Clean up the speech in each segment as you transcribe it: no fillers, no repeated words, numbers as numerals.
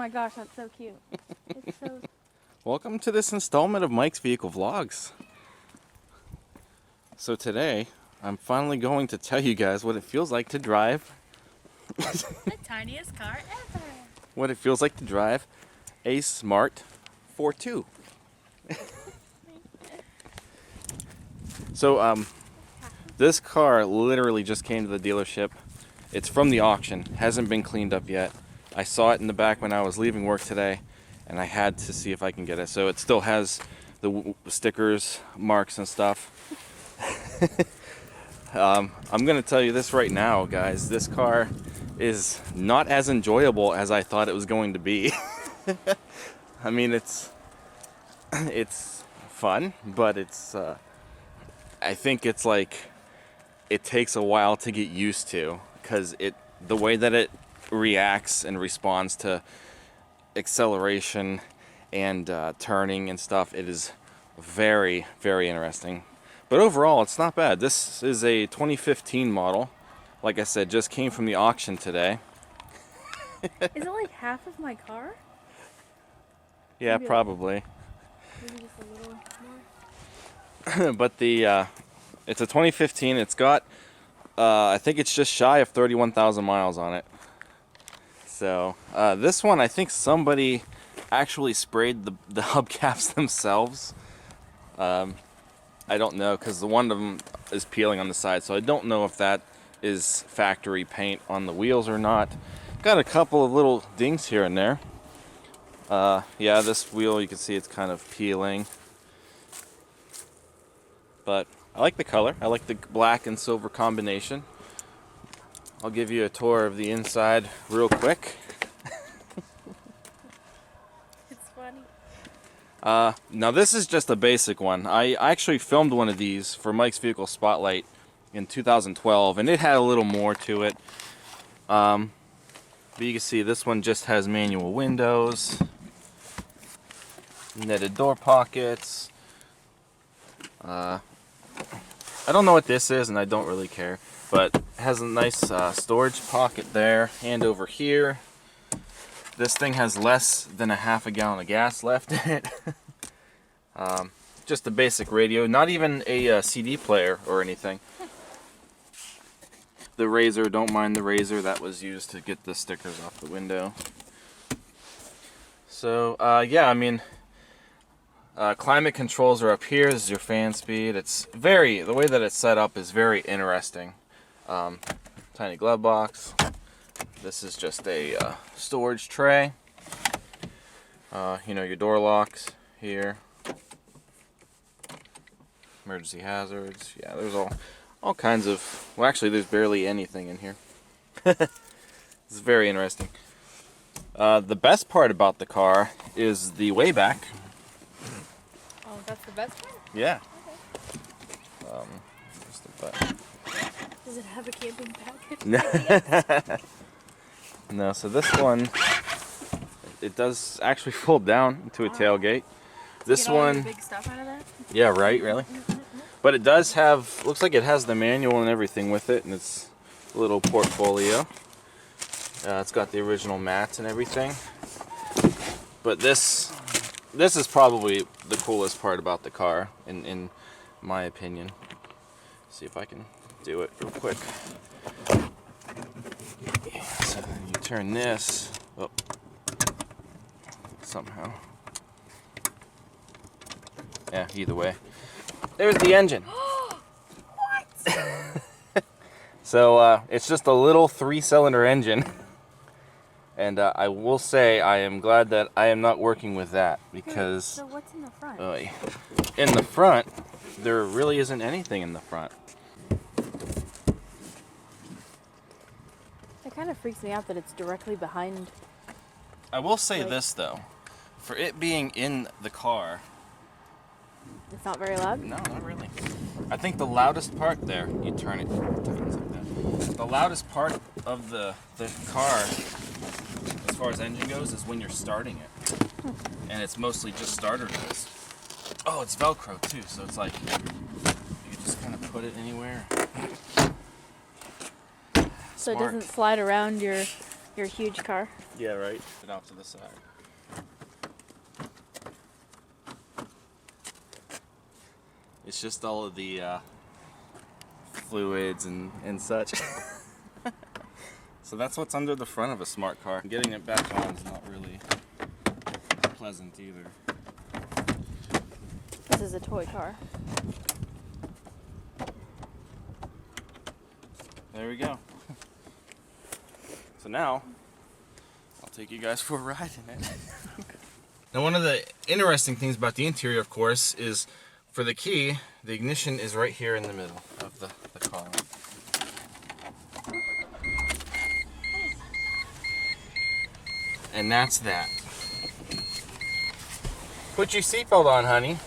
my gosh, that's so cute. It's so... Welcome to this installment of Mike's Vehicle Vlogs. So today, I'm finally going to tell you guys what it feels like to drive. the tiniest car ever. What it feels like to drive a Smart ForTwo. So, this car literally just came to the dealership. It's from the auction, hasn't been cleaned up yet. I saw it in the back when I was leaving work today, and I had to see if I can get it. So it still has the stickers, marks, and stuff. I'm gonna tell you this right now, guys. This car is not as enjoyable as I thought it was going to be. I mean, it's fun, but I think it's like it takes a while to get used to, because the way that it reacts and responds to acceleration and turning and stuff, it is very, very interesting. But overall, it's not bad. This is a 2015 model. Like I said, just came from the auction today. Is it like half of my car? Yeah, Maybe probably. Maybe just a little more. But it's a 2015. It's got, I think it's just shy of 31,000 miles on it. So this one, I think somebody actually sprayed the hubcaps themselves. I don't know, because one of them is peeling on the side, so I don't know if that is factory paint on the wheels or not. Got a couple of little dings here and there. Yeah, this wheel, you can see it's kind of peeling. But I like the color. I like the black and silver combination. I'll give you a tour of the inside real quick. It's funny. Now this is just a basic one. I actually filmed one of these for Mike's Vehicle Spotlight in 2012, and it had a little more to it. But you can see this one just has manual windows, netted door pockets. I don't know what this is, and I don't really care, but it has a nice storage pocket there and over here. This thing has less than a half a gallon of gas left in it. Just a basic radio, not even a CD player or anything. The razor, don't mind the razor, that was used to get the stickers off the window. So yeah, I mean, climate controls are up here. This is your fan speed. The way that it's set up is very interesting. Tiny glove box. This is just a storage tray. You know, your door locks here. Emergency hazards. Yeah, there's all kinds of... Well, actually, there's barely anything in here. It's very interesting. The best part about the car is the way back. Oh, that's the best part? Yeah. Okay. Where's the button? Does it have a camping package? No, so this one, it does actually fold down into a tailgate. This one, big stuff out of that? yeah, right, really? But it does have, looks like it has the manual and everything with it, and it's a little portfolio. It's got the original mats and everything. But this is probably the coolest part about the car, in my opinion. See if I can do it real quick. So you turn this, oh, somehow. Yeah, either way. There's the engine. What? So it's just a little 3-cylinder engine. And I will say I am glad that I am not working with that, because... So what's in the front? In the front, there really isn't anything in the front. It kind of freaks me out that it's directly behind. I will say this, though. For it being in the car... It's not very loud? No, not really. I think the loudest part there, you turn it like that. The loudest part of the car, as far as engine goes, is when you're starting it. And it's mostly just starter noise. Oh, it's Velcro too, so it's like you can just kind of put it anywhere. So it doesn't slide around your Your huge car. Yeah, right. Get off to the side. It's just all of the fluids and such. So that's what's under the front of a smart car. Getting it back on is not really pleasant either. This is a toy car. There we go. So now, I'll take you guys for a ride in it. Now, one of the interesting things about the interior, of course, is for the key, the ignition is right here in the middle of the car. And that's that. Put your seatbelt on, honey.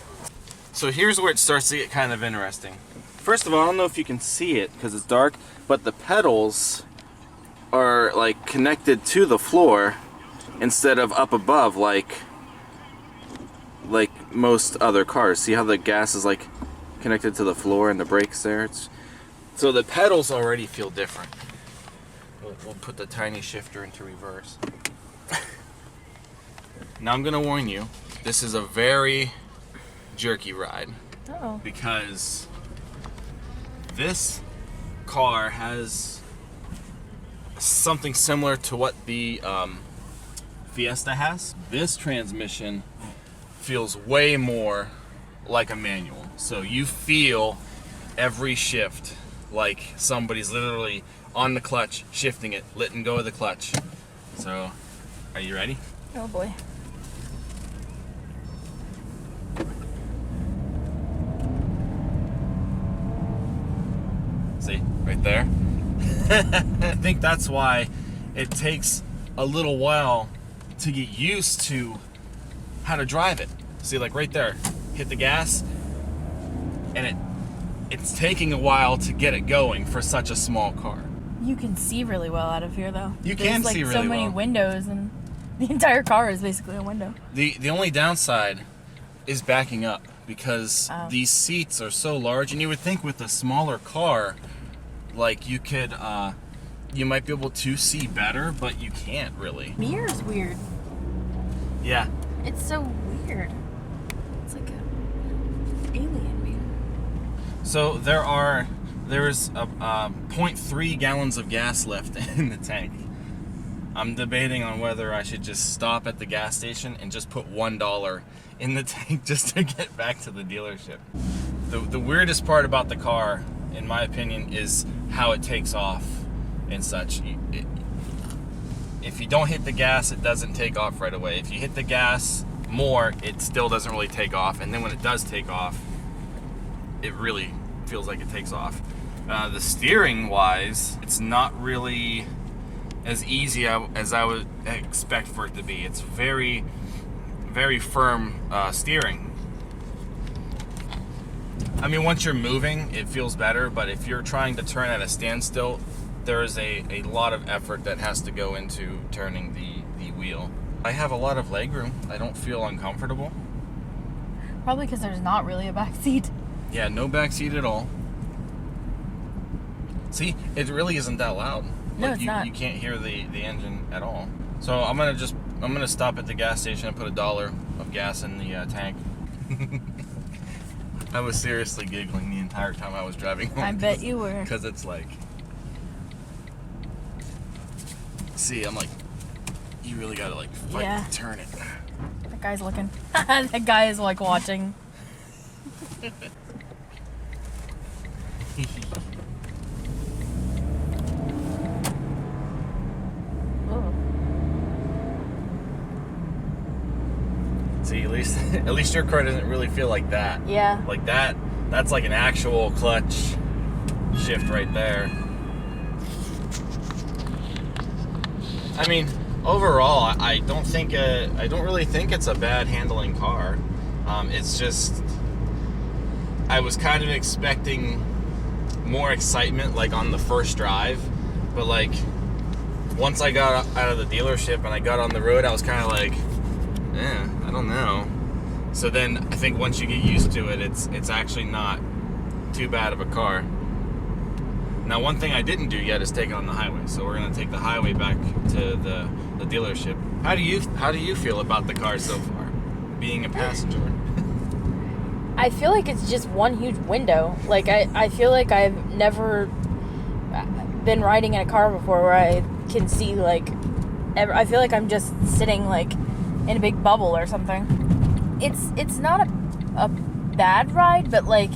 So here's where it starts to get kind of interesting. First of all, I don't know if you can see it because it's dark, but the pedals are like connected to the floor instead of up above like most other cars. See how the gas is like connected to the floor and the brakes there? So the pedals already feel different. We'll put the tiny shifter into reverse. Now I'm gonna warn you, this is a very jerky ride. Uh-oh. Because this car has something similar to what the Fiesta has. This transmission feels way more like a manual. So you feel every shift like somebody's literally on the clutch, shifting it, letting go of the clutch. So, are you ready? Oh boy. See, right there. I think that's why it takes a little while to get used to how to drive it. See, like right there, hit the gas, and it's taking a while to get it going for such a small car. You can see really well out of here, though. You can see really well. There's so many windows, and the entire car is basically a window. The only downside is backing up because these seats are so large, and you would think with a smaller car, like you could, you might be able to see better, but you can't really. Mirror's weird. Yeah. It's so weird. It's like an alien mirror. So there's a 0.3 gallons of gas left in the tank. I'm debating on whether I should just stop at the gas station and just put $1 in the tank just to get back to the dealership. The weirdest part about the car, in my opinion, is how it takes off and such. If you don't hit the gas, it doesn't take off right away. If you hit the gas more, it still doesn't really take off. And then when it does take off, it really feels like it takes off. The steering wise, it's not really as easy as I would expect for it to be. It's very, very firm steering. I mean, once you're moving, it feels better, but if you're trying to turn at a standstill, there is a lot of effort that has to go into turning the wheel. I have a lot of legroom. I don't feel uncomfortable. Probably because there's not really a back seat. Yeah, no back seat at all. See, it really isn't that loud. No, it's not. You can't hear the engine at all. So I'm gonna stop at the gas station and put $1 of gas in the tank. I was seriously giggling the entire time I was driving home. I bet you were. Because it's like, see, I'm like, you really gotta like fight to turn it. That guy's looking. That guy is like watching. See, at least your car doesn't really feel like that. Yeah. Like that's like an actual clutch shift right there. I mean, overall, I don't really think it's a bad handling car. It's just, I was kind of expecting more excitement like on the first drive, but like once I got out of the dealership and I got on the road, I was kind of like, I don't know. So then I think once you get used to it, it's actually not too bad of a car. Now, one thing I didn't do yet is take it on the highway. So we're gonna take the highway back to the dealership. How do you feel about the car so far, being a passenger? I feel like it's just one huge window. Like, I feel like I've never been riding in a car before where I can see, like, I feel like I'm just sitting, like, in a big bubble or something. It's not a bad ride, but, like,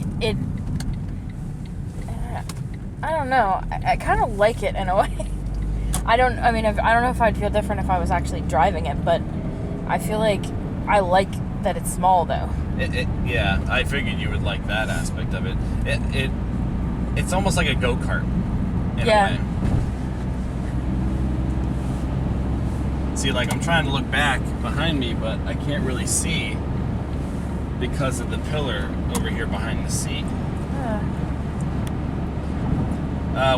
I don't know. I kind of like it in a way. I don't know if I'd feel different if I was actually driving it, but I feel like I like that it's small, though. Yeah, I figured you would like that aspect of it. It's almost like a go-kart in a way. See, like, I'm trying to look back behind me, but I can't really see because of the pillar over here behind the seat.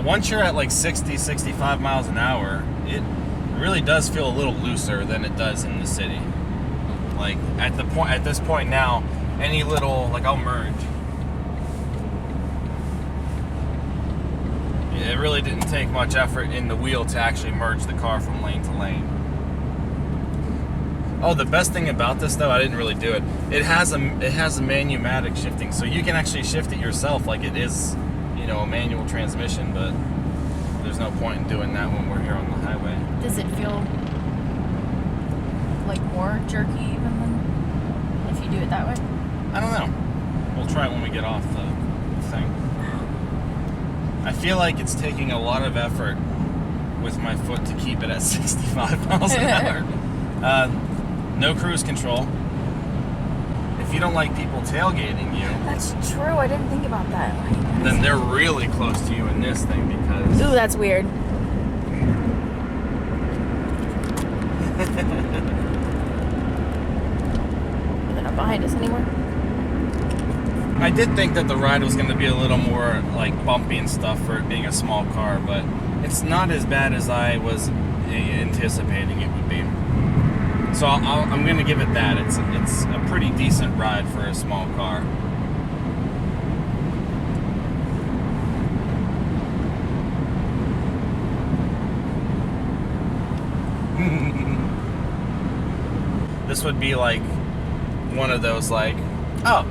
Once you're at like 60, 65 miles an hour, it really does feel a little looser than it does in the city. Like, at this point now, any little, like, I'll merge. It really didn't take much effort in the wheel to actually merge the car from lane to lane. Oh, the best thing about this, though, I didn't really do it. It has a manumatic shifting, so you can actually shift it yourself like it is, you know, a manual transmission, but there's no point in doing that when we're here on the highway. Does it feel like more jerky even than if you do it that way? I don't know. We'll try it when we get off the thing. I feel like it's taking a lot of effort with my foot to keep it at 65 miles an hour. No cruise control. If you don't like people tailgating you... That's true. I didn't think about that. Then they're really close to you in this thing because... Ooh, that's weird. They're not behind us anymore. I did think that the ride was going to be a little more, like, bumpy and stuff for it being a small car, but it's not as bad as I was anticipating it would be. So I'm going to give it that. It's a pretty decent ride for a small car. This would be like one of those, like, oh,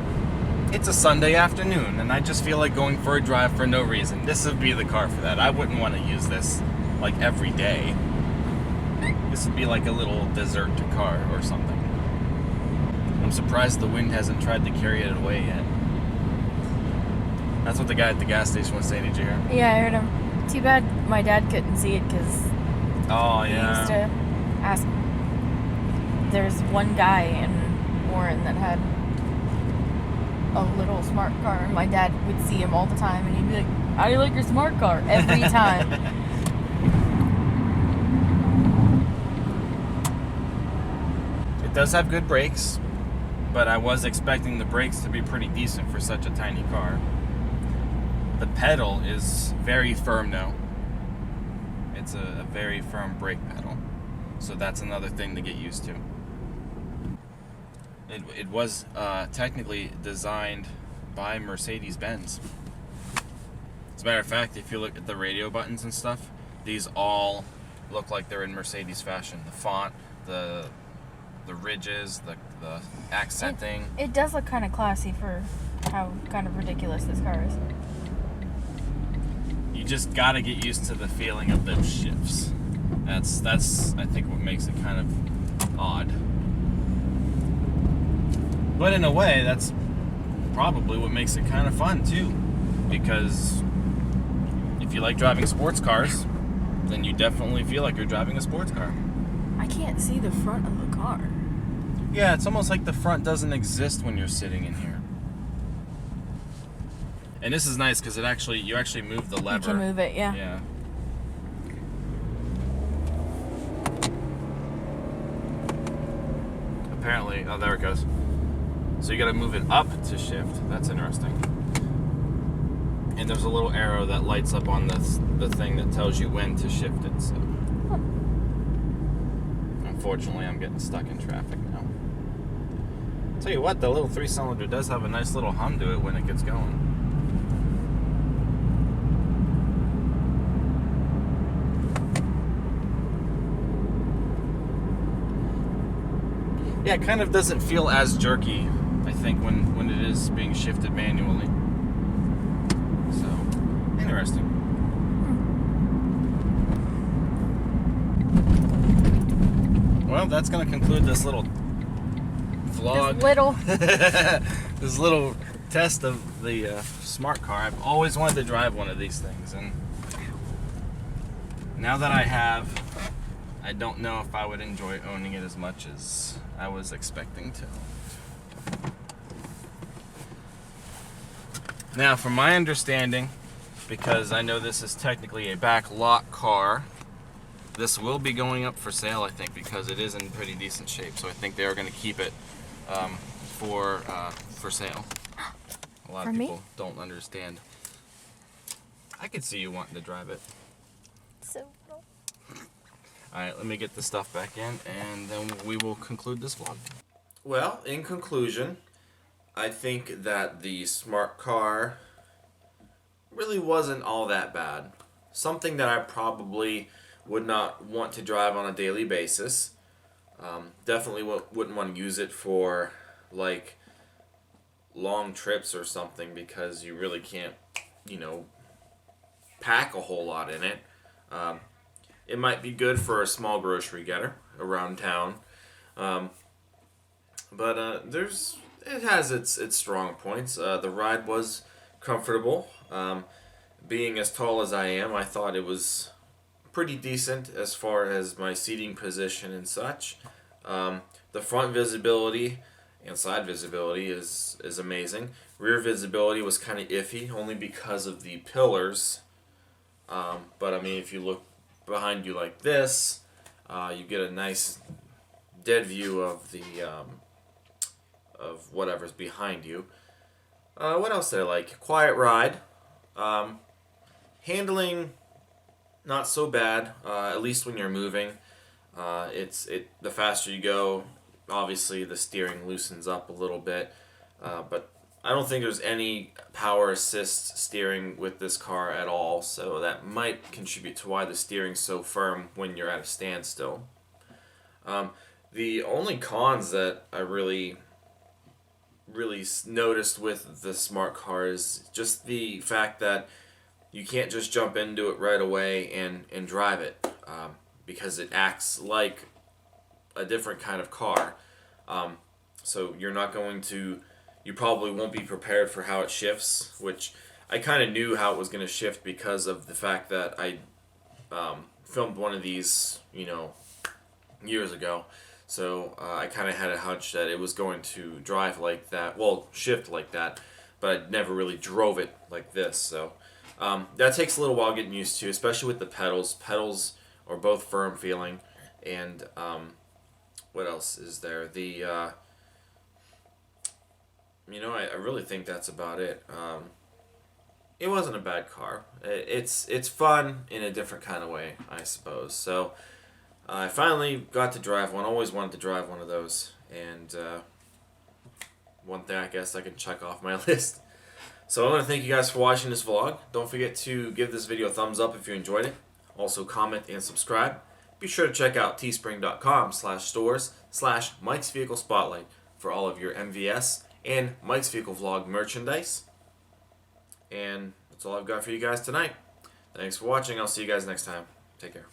it's a Sunday afternoon and I just feel like going for a drive for no reason. This would be the car for that. I wouldn't want to use this like every day. This would be like a little dessert car or something. I'm surprised the wind hasn't tried to carry it away yet. That's what the guy at the gas station was saying. Did you hear? Yeah, I heard him. Too bad my dad couldn't see it because he used to ask. There's one guy in Warren that had a little smart car, and my dad would see him all the time, and he'd be like, "How do you like your smart car?" Every time. It does have good brakes, but I was expecting the brakes to be pretty decent for such a tiny car. The pedal is very firm though. It's a very firm brake pedal, so that's another thing to get used to. It was technically designed by Mercedes-Benz. As a matter of fact, if you look at the radio buttons and stuff, these all look like they're in Mercedes fashion. The font, the ridges, the accenting. It does look kind of classy for how kind of ridiculous this car is. You just gotta get used to the feeling of those shifts. That's I think what makes it kind of odd. But in a way, that's probably what makes it kind of fun too. Because if you like driving sports cars, then you definitely feel like you're driving a sports car. I can't see the front of the car. Yeah, it's almost like the front doesn't exist when you're sitting in here. And this is nice because you actually move the lever. You can move it, yeah. Yeah. Apparently, oh, there it goes. So you got to move it up to shift. That's interesting. And there's a little arrow that lights up on the thing that tells you when to shift it. So. Huh. Unfortunately, I'm getting stuck in traffic now. Tell you what, the little 3-cylinder does have a nice little hum to it when it gets going. Yeah, it kind of doesn't feel as jerky, I think, when it is being shifted manually. So, interesting. Well, that's going to conclude this little vlog. This little test of the smart car. I've always wanted to drive one of these things, and now that I have, I don't know if I would enjoy owning it as much as I was expecting to. Now, from my understanding, because I know this is technically a back lot car, this will be going up for sale, I think, because it is in pretty decent shape. So I think they are going to keep it for sale. A lot of people don't understand. I could see you wanting to drive it. So. Alright, let me get the stuff back in, and then we will conclude this vlog. Well, in conclusion, I think that the smart car really wasn't all that bad. Something that I probably would not want to drive on a daily basis. Definitely wouldn't want to use it for, like, long trips or something, because you really can't, you know, pack a whole lot in it. It might be good for a small grocery getter around town, but it has its strong points. The ride was comfortable. Being as tall as I am, I thought it was pretty decent as far as my seating position and such. The front visibility and side visibility is amazing. Rear visibility was kind of iffy, only because of the pillars. But I mean, if you look behind you like this, you get a nice dead view of the of whatever's behind you. What else did I like? Quiet ride. Handling, not so bad. At least when you're moving. The faster you go, obviously the steering loosens up a little bit. But I don't think there's any power assist steering with this car at all, so that might contribute to why the steering's so firm when you're at a standstill. The only cons that I really noticed with the smart car is just the fact that you can't just jump into it right away and drive it, because it acts like a different kind of car. So you probably won't be prepared for how it shifts, which I kind of knew how it was going to shift because of the fact that I filmed one of these, years ago. So I kind of had a hunch that it was going to drive like that, well, shift like that, but I never really drove it like this. So that takes a little while getting used to, especially with the pedals. Pedals are both firm feeling, and what else is there? I really think that's about it. It wasn't a bad car. It's fun in a different kind of way, I suppose. So I finally got to drive one. Always wanted to drive one of those, and one thing I guess I can check off my list. So I want to thank you guys for watching this vlog. Don't forget to give this video a thumbs up if you enjoyed it. Also comment and subscribe. Be sure to check out teespring.com/stores/Mike's Vehicle Spotlight for all of your MVS and Mike's Vehicle Vlog merchandise. And that's all I've got for you guys tonight. Thanks for watching. I'll see you guys next time. Take care.